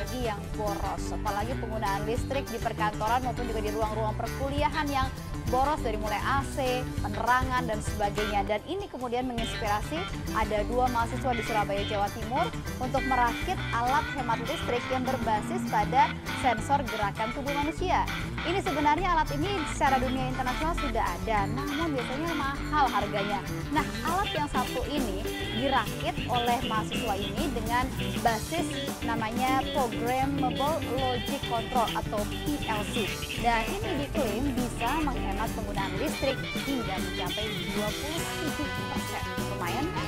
energi yang boros. Apalagi penggunaan listrik di perkantoran maupun juga di ruang-ruang perkuliahan yang boros dari mulai AC, penerangan, dan sebagainya. Dan ini kemudian menginspirasi ada 2 mahasiswa di Surabaya, Jawa Timur untuk merakit alat hemat listrik yang berbasis pada sensor gerakan tubuh manusia. Ini sebenarnya alat ini secara dunia internasional sudah ada, namun biasanya mahal harganya. Nah, alat yang satu ini dirakit oleh mahasiswa ini dengan basis namanya Programmable Logic Control atau PLC. Dan ini diklaim bisa menghemat penggunaan listrik hingga mencapai 27%. Lumayan kan?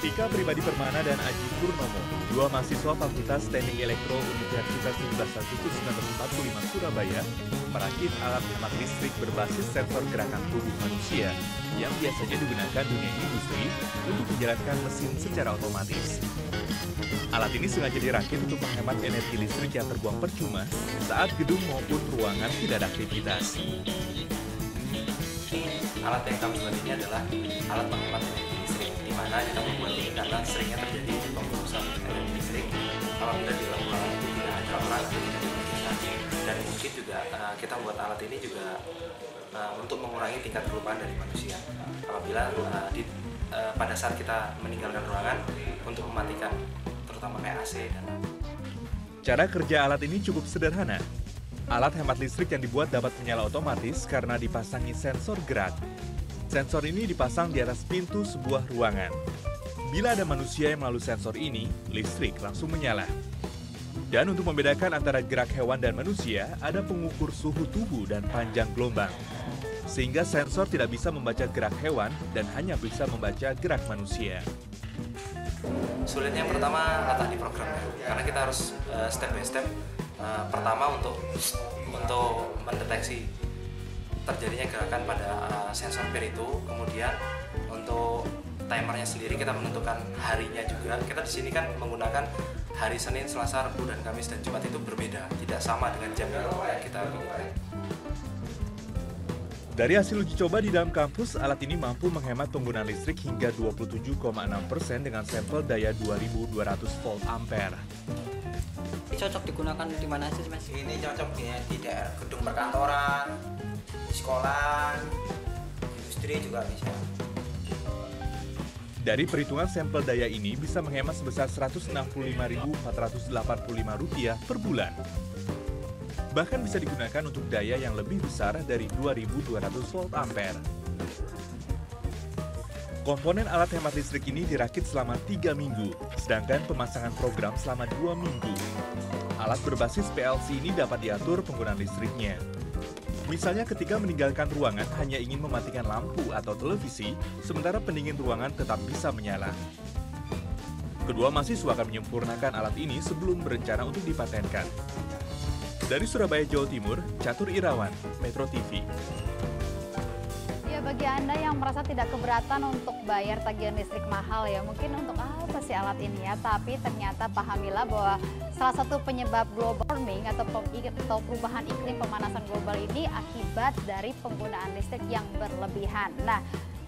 Tika Pribadi Permana dan Aji Purnomo, 2 mahasiswa Fakultas Teknik Elektro Universitas 17 Agustus 1945 Surabaya, merakit alat hemat listrik berbasis sensor gerakan tubuh manusia yang biasanya digunakan dunia industri untuk menjalankan mesin secara otomatis. Alat ini sengaja dirakit untuk menghemat energi listrik yang terbuang percuma saat gedung maupun ruangan tidak ada aktivitas. Alat yang kami buat ini adalah alat penghemat energi listrik, di mana kita membuat ini karena seringnya terjadi pemborosan energi listrik apabila di dalam ruangan itu tidak ada orang atau tidak diaktifkan. Dan mungkin juga kita membuat alat ini juga untuk mengurangi tingkat kelupaan dari manusia apabila pada saat kita meninggalkan ruangan untuk mematikan terutama kayak AC dan Cara kerja alat ini cukup sederhana. Alat hemat listrik yang dibuat dapat menyala otomatis karena dipasangi sensor gerak. Sensor ini dipasang di atas pintu sebuah ruangan. Bila ada manusia yang melalui sensor ini, listrik langsung menyala. Dan untuk membedakan antara gerak hewan dan manusia, ada pengukur suhu tubuh dan panjang gelombang. Sehingga sensor tidak bisa membaca gerak hewan dan hanya bisa membaca gerak manusia. sulitnya yang pertama letak di programnya, karena kita harus step by step. Pertama untuk mendeteksi terjadinya gerakan pada sensor PIR itu, kemudian untuk timernya sendiri kita menentukan harinya juga. Kita di sini kan menggunakan hari Senin, Selasa, Rabu, dan Kamis dan Jumat itu berbeda, tidak sama dengan jam yang kita gunakan. Dari hasil uji coba di dalam kampus, alat ini mampu menghemat penggunaan listrik hingga 27,6% dengan sampel daya 2200 volt ampere. Ini cocok digunakan di mana sih, Mas? Ini cocok di daerah gedung perkantoran, di sekolah, industri juga bisa. Dari perhitungan sampel daya ini bisa menghemat sebesar Rp165.485 per bulan. Bahkan bisa digunakan untuk daya yang lebih besar dari 2200 volt ampere. Komponen alat hemat listrik ini dirakit selama 3 minggu, sedangkan pemasangan program selama 2 minggu. Alat berbasis PLC ini dapat diatur penggunaan listriknya. Misalnya ketika meninggalkan ruangan hanya ingin mematikan lampu atau televisi, sementara pendingin ruangan tetap bisa menyala. Kedua mahasiswa akan menyempurnakan alat ini sebelum berencana untuk dipatenkan. Dari Surabaya, Jawa Timur, Catur Irawan, Metro TV. Ya, bagi Anda yang merasa tidak keberatan untuk bayar tagihan listrik mahal ya, mungkin untuk apa sih alat ini ya, tapi ternyata pahamilah bahwa salah satu penyebab global warming atau perubahan iklim pemanasan global ini akibat dari penggunaan listrik yang berlebihan. Nah,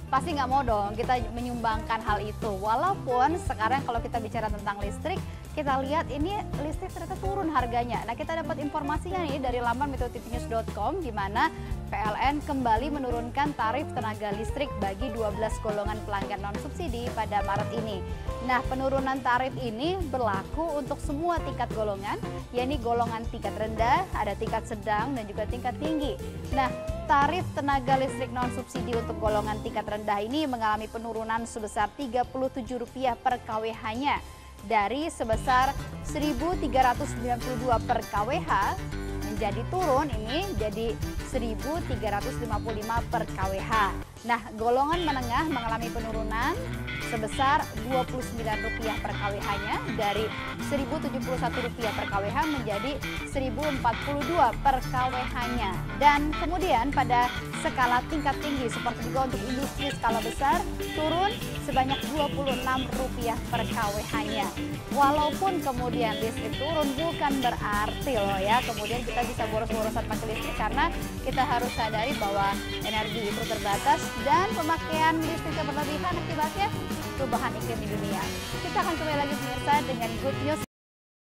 pasti nggak mau dong kita menyumbangkan hal itu. Walaupun sekarang kalau kita bicara tentang listrik, kita lihat ini listrik ternyata turun harganya. Nah, kita dapat informasinya nih dari laman metrotvnews.com di mana PLN kembali menurunkan tarif tenaga listrik bagi 12 golongan pelanggan non-subsidi pada Maret ini. Nah, penurunan tarif ini berlaku untuk semua tingkat golongan, yakni golongan tingkat rendah, ada tingkat sedang, dan juga tingkat tinggi. Nah, tarif tenaga listrik non-subsidi untuk golongan tingkat rendah ini mengalami penurunan sebesar Rp37 per kWh-nya dari sebesar Rp1.392 per kWh menjadi turun ini jadi Rp1.355 per kWh. Nah, golongan menengah mengalami penurunan sebesar Rp29 per kWh-nya dari Rp1.071 per kWh menjadi Rp1.042 per kWh-nya. Dan kemudian pada skala tingkat tinggi seperti juga untuk industri skala besar turun sebanyak Rp26 per kWh-nya. Walaupun kemudian listrik turun bukan berarti loh ya kemudian kita bisa boros-borosan pakai listrik, karena kita harus sadari bahwa energi itu terbatas dan pemakaian listrik yang berlebihan akibatnya perubahan iklim di dunia. Kita akan kembali lagi pemirsa dengan good news